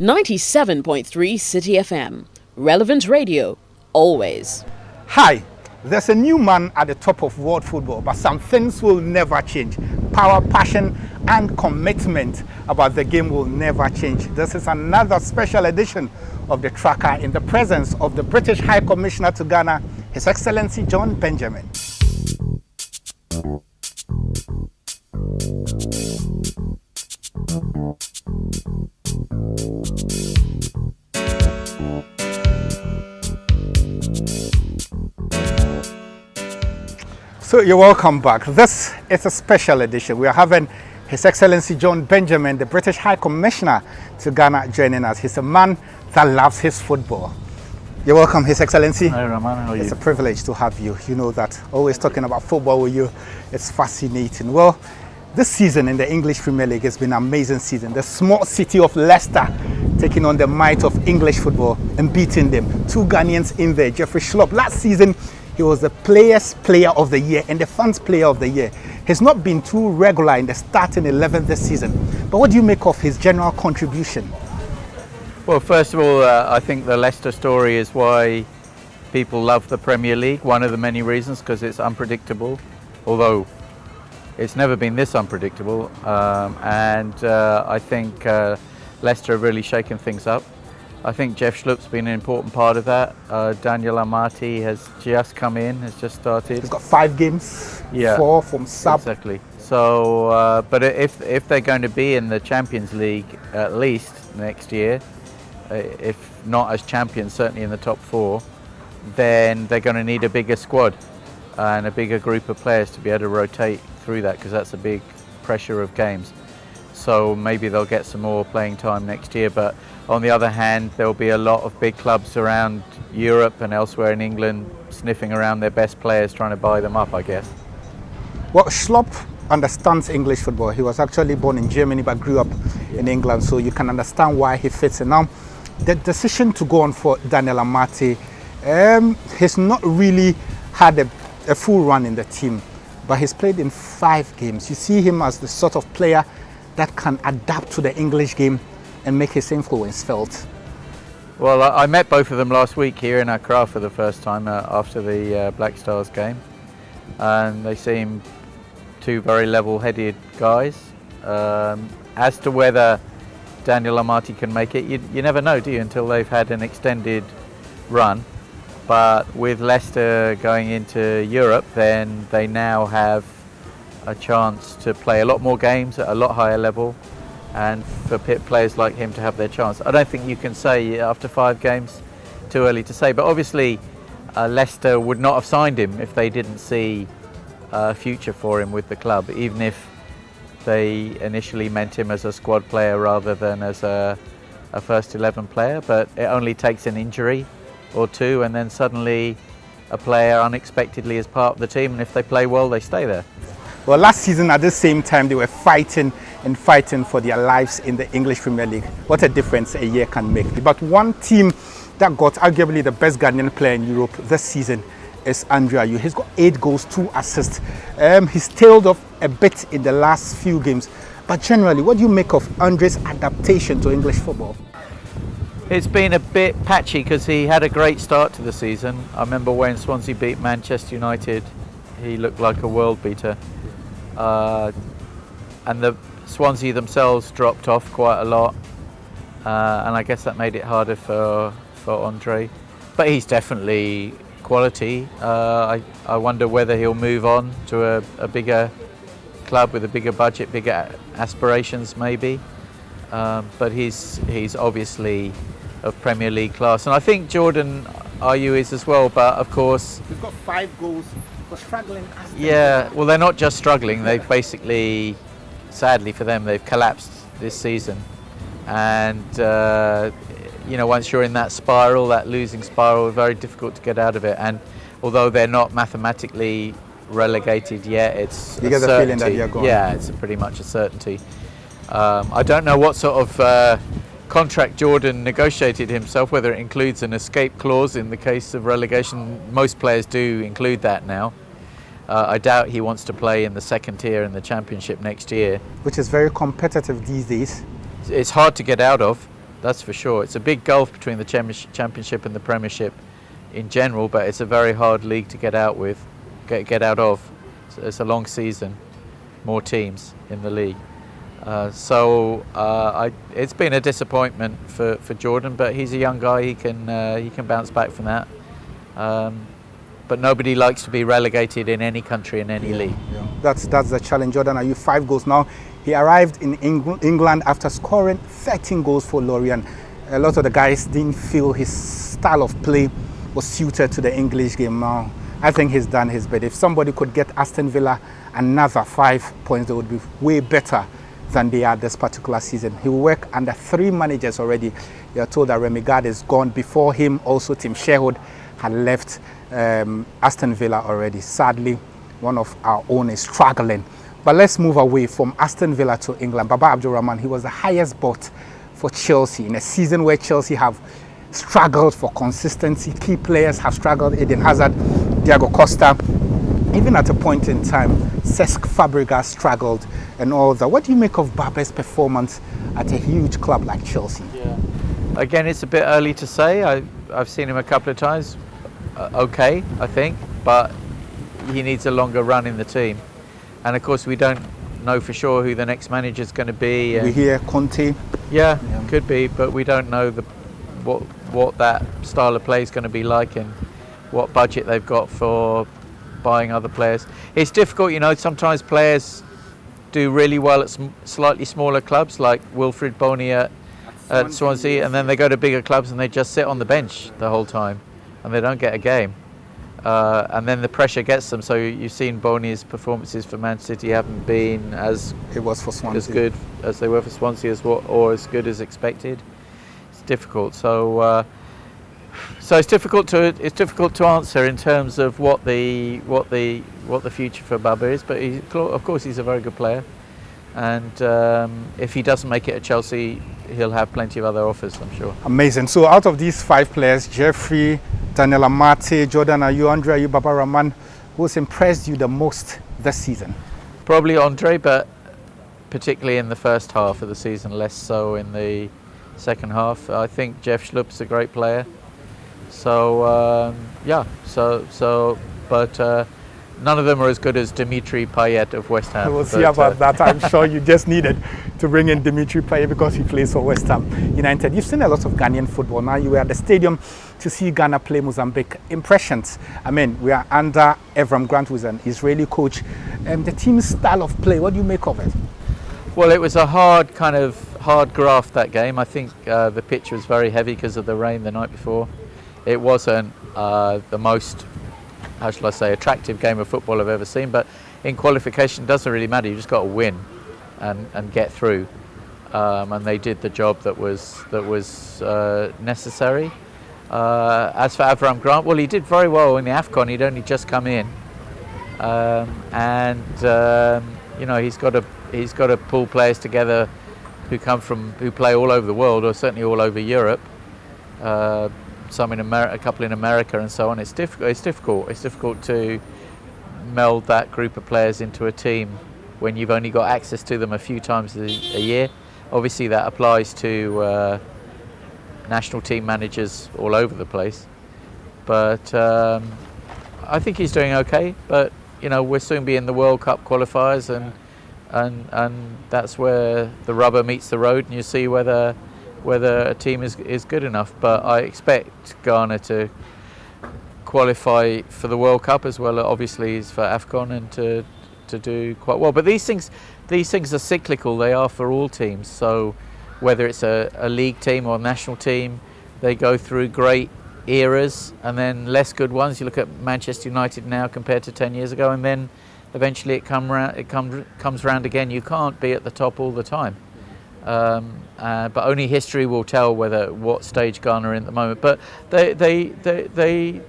97.3 Citi FM. Relevant radio, always. Hi, there's a new man at the top of world football, but some things will never change. Power, passion, and commitment about the game will never change. This is another special edition of the Tracker in the presence of the British High Commissioner to Ghana, His Excellency Jon Benjamin. So you're welcome back. This is a special edition. We are having His Excellency Jon Benjamin, the British High Commissioner to Ghana, joining us. He's a man that loves his football. You're welcome, His Excellency. Hi, Rahman. How are you? It's a privilege to have you. You know that always talking about football with you, it's fascinating. Well, this season in the English Premier League has been an amazing season. The small city of Leicester taking on the might of English football and beating them. Two Ghanaians in there. Jeffrey Schlupp. Last season, he was the Players' Player of the Year and the Fans' Player of the Year. He's not been too regular in the starting 11 this season. But what do you make of his general contribution? Well, first of all, I think the Leicester story is why people love the Premier League. One of the many reasons, because it's unpredictable, although it's never been this unpredictable. I think Leicester have really shaken things up. I think Jeff Schlupp's been an important part of that. Daniel Amati has just come in, has just started. He's got 5 games, yeah, 4 from sub. Exactly. So, but if they're going to be in the Champions League at least next year, if not as champions, certainly in the top 4, then they're going to need a bigger squad and a bigger group of players to be able to rotate through that, because that's a big pressure of games. So maybe they'll get some more playing time next year, but on the other hand, there'll be a lot of big clubs around Europe and elsewhere in England sniffing around their best players, trying to buy them up, I guess. Well, Schlupp understands English football. He was actually born in Germany but grew up in England, so you can understand why he fits in. Now, the decision to go on for Daniel Amati, he's not really had a full run in the team, but he's played in 5 games. You see him as the sort of player that can adapt to the English game and make his influence felt. Well, I met both of them last week here in Accra for the first time after the Black Stars game, and they seem 2 very level-headed guys. As to whether Daniel Amati can make it, you never know, do you, until they've had an extended run. But with Leicester going into Europe, then they now have a chance to play a lot more games at a lot higher level, and for players like him to have their chance. I don't think you can say after 5 games, too early to say, but obviously Leicester would not have signed him if they didn't see a future for him with the club, even if they initially meant him as a squad player rather than as a first 11 player. But it only takes an injury or 2 and then suddenly a player unexpectedly is part of the team, and if they play well, they stay there. Well, last season at the same time they were fighting for their lives in the English Premier League. What a difference a year can make. But one team that got arguably the best Ghanaian player in Europe this season is Ayew. He's got 8 goals, 2 assists. He's tailed off a bit in the last few games. But generally, what do you make of Andre's adaptation to English football? It's been a bit patchy because he had a great start to the season. I remember when Swansea beat Manchester United, he looked like a world beater. And the Swansea themselves dropped off quite a lot, and I guess that made it harder for Andre. But he's definitely quality. I wonder whether he'll move on to a bigger club with a bigger budget, bigger aspirations maybe. But he's obviously of Premier League class, and I think Jordan Ayew is as well. But of course, he's got 5 goals. Struggling. Yeah, well, they're not just struggling. They've basically, sadly for them, they've collapsed this season. And you know, once you're in that spiral, that losing spiral, it's very difficult to get out of it. And although they're not mathematically relegated yet, it's you get the feeling that you're gone. Yeah, it's pretty much a certainty. I don't know what sort of contract Jordan negotiated himself, whether it includes an escape clause in the case of relegation. Most players do include that now. I doubt he wants to play in the 2nd tier in the Championship next year. Which is very competitive these days. It's hard to get out of. That's for sure. It's a big gulf between the Championship and the Premiership in general, but it's a very hard league to get out of. It's a long season, more teams in the league. It's been a disappointment for Jordan, but he's a young guy. He can bounce back from that. But nobody likes to be relegated in any country, in any league. Yeah. That's the challenge. Jordan Ayew, 5 goals now. He arrived in England after scoring 13 goals for Lorient. A lot of the guys didn't feel his style of play was suited to the English game. Now, I think he's done his bit. If somebody could get Aston Villa another 5 points, they would be way better than they are this particular season. He will work under 3 managers already. You are told that Remy Gard is gone. Before him, also Tim Sherwood had left Aston Villa already. Sadly, one of our own is struggling. But let's move away from Aston Villa to England. Baba Abdulrahman, he was the highest bought for Chelsea in a season where Chelsea have struggled for consistency. Key players have struggled. Eden Hazard, Diego Costa. Even at a point in time, Cesc Fabregas struggled and all that. What do you make of Baba's performance at a huge club like Chelsea? Yeah. Again, it's a bit early to say. I've seen him a couple of times. Okay, I think, but he needs a longer run in the team. And of course, we don't know for sure who the next manager is going to be. We hear Conte. Yeah, could be, but we don't know what that style of play is going to be like and what budget they've got for buying other players. It's difficult, sometimes players do really well at slightly smaller clubs like Wilfried Bony at Swansea, and then they go to bigger clubs and they just sit on the bench the whole time and they don't get a game. And then the pressure gets them. So you've seen Boney's performances for Man City haven't been as good as they were for Swansea or as good as expected. It's difficult. So it's difficult to answer in terms of what the future for Baba is. But of course he's a very good player, and if he doesn't make it at Chelsea, he'll have plenty of other offers, I'm sure. Amazing. So out of these 5 players, Jeffrey, Daniel Amate, Jordan Ayew, Andre Ayew, Baba Rahman, who's impressed you the most this season? Probably Andre, but particularly in the first half of the season, less so in the second half. I think Jeff Schlupp's a great player. So but none of them are as good as Dimitri Payet of West Ham. We'll see about that. I'm sure you just needed to bring in Dimitri Payet because he plays for West Ham United. You've seen a lot of Ghanaian football. Now you were at the stadium to see Ghana play Mozambique. Impressions? I mean, we are under Evram Grant, who's an Israeli coach. The team's style of play, what do you make of it? Well, it was a hard graft, that game. I think the pitch was very heavy because of the rain the night before. It wasn't the most, how shall I say, attractive game of football I've ever seen, but in qualification it doesn't really matter. You just got to win and get through, and they did the job that was necessary. As for Avram Grant, well, he did very well in the AFCON. He'd only just come in, he's got to pull players together who play all over the world, or certainly all over Europe. Some in America, a couple in America, and so on. It's difficult to meld that group of players into a team when you've only got access to them a few times a year. Obviously, that applies to national team managers all over the place. But I think he's doing okay. But we'll soon be in the World Cup qualifiers, and that's where the rubber meets the road, and you see whether a team is good enough. But I expect Ghana to qualify for the World Cup as well, obviously, as for AFCON, and to do quite well. But these things are cyclical. They are for all teams. So whether it's a league team or a national team, they go through great eras and then less good ones. You look at Manchester United now compared to 10 years ago, and then eventually it comes round again. You can't be at the top all the time. But only history will tell what stage Ghana are in at the moment. But they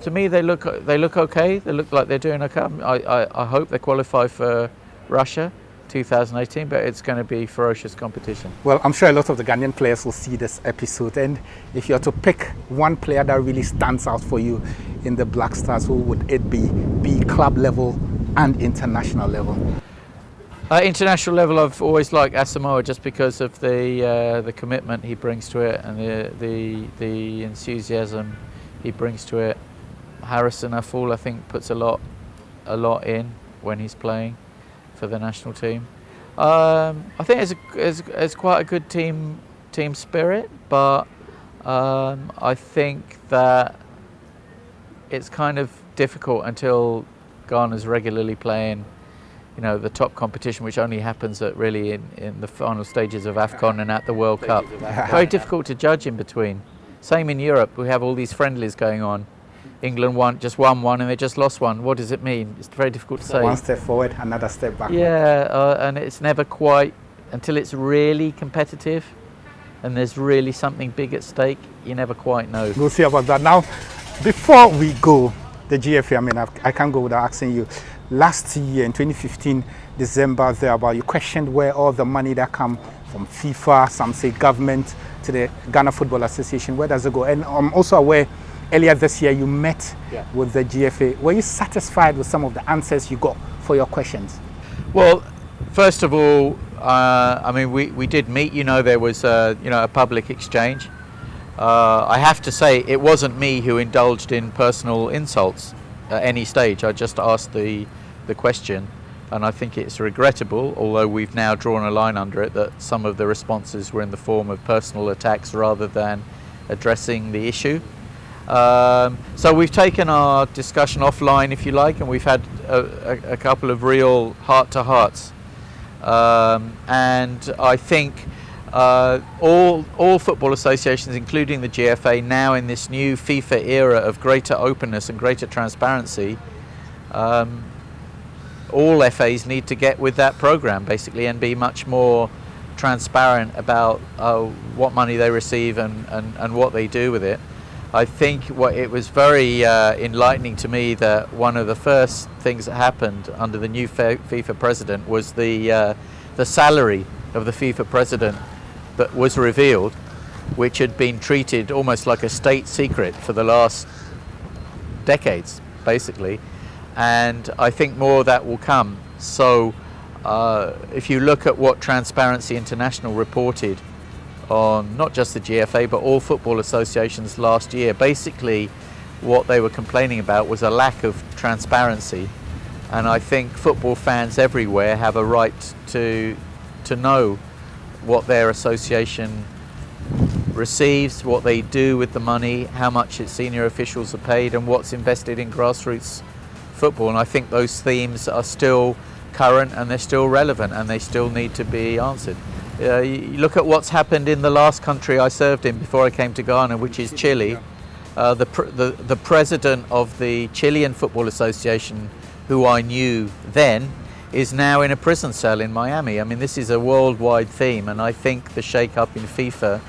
to me they look okay. They look like they're doing okay. I hope they qualify for Russia 2018, but it's going to be ferocious competition. Well, I'm sure a lot of the Ghanaian players will see this episode, and if you are to pick one player that really stands out for you in the Black Stars, who would it be club level and international level? International level, I've always liked Asamoah just because of the commitment he brings to it and the enthusiasm he brings to it. Harrison Afful, I think, puts a lot in when he's playing for the national team. I think it's quite a good team spirit, but I think that it's kind of difficult until Ghana's regularly playing, the top competition, which only happens in the final stages of AFCON and at the World Cup. Very difficult to judge in between. Same in Europe, we have all these friendlies going on. England won one and they just lost one. What does it mean? It's very difficult to say. One step forward, another step back. Yeah, and it's never quite, until it's really competitive and there's really something big at stake, you never quite know. We'll see about that. Now, before we go, the GFA, I can't go without asking you. Last year, in 2015, December, thereabout, you questioned where all the money that come from FIFA, some say government, to the Ghana Football Association, where does it go? And I'm also aware, earlier this year, you met with the GFA. Were you satisfied with some of the answers you got for your questions? Well, first of all, we did meet. There was a public exchange. I have to say, it wasn't me who indulged in personal insults at any stage. I just asked the question, and I think it's regrettable, although we've now drawn a line under it, that some of the responses were in the form of personal attacks rather than addressing the issue. So we've taken our discussion offline, if you like, and we've had a couple of real heart-to-hearts. And I think all football associations, including the GFA, now in this new FIFA era of greater openness and greater transparency, all FAs need to get with that program basically and be much more transparent about what money they receive and what they do with it. I think it was very enlightening to me that one of the first things that happened under the new FIFA president was the salary of the FIFA president that was revealed, which had been treated almost like a state secret for the last decades, basically. And I think more of that will come. So if you look at what Transparency International reported on not just the GFA but all football associations last year, basically what they were complaining about was a lack of transparency. And I think football fans everywhere have a right to know what their association receives, what they do with the money, how much its senior officials are paid, and what's invested in grassroots football. And I think those themes are still current and they're still relevant and they still need to be answered. You look at what's happened in the last country I served in before I came to Ghana, which is Chile. The president of the Chilean Football Association, who I knew then, is now in a prison cell in Miami. I mean, this is a worldwide theme, and I think the shake-up in FIFA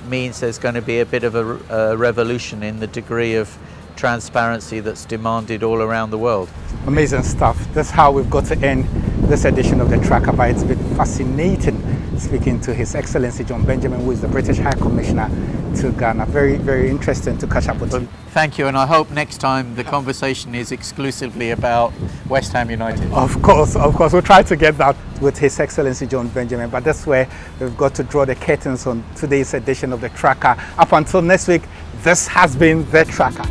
means there's going to be a bit of a revolution in the degree of transparency that's demanded all around the world. Amazing stuff. That's how we've got to end this edition of the Tracker. But it's been fascinating speaking to His Excellency Jon Benjamin, who is the British High Commissioner to Ghana. Very, very interesting to catch up with you. Thank you, and I hope next time the conversation is exclusively about West Ham United. Of course. We'll try to get that with His Excellency Jon Benjamin, but that's where we've got to draw the curtains on today's edition of the Tracker. Up until next week, this has been the Tracker.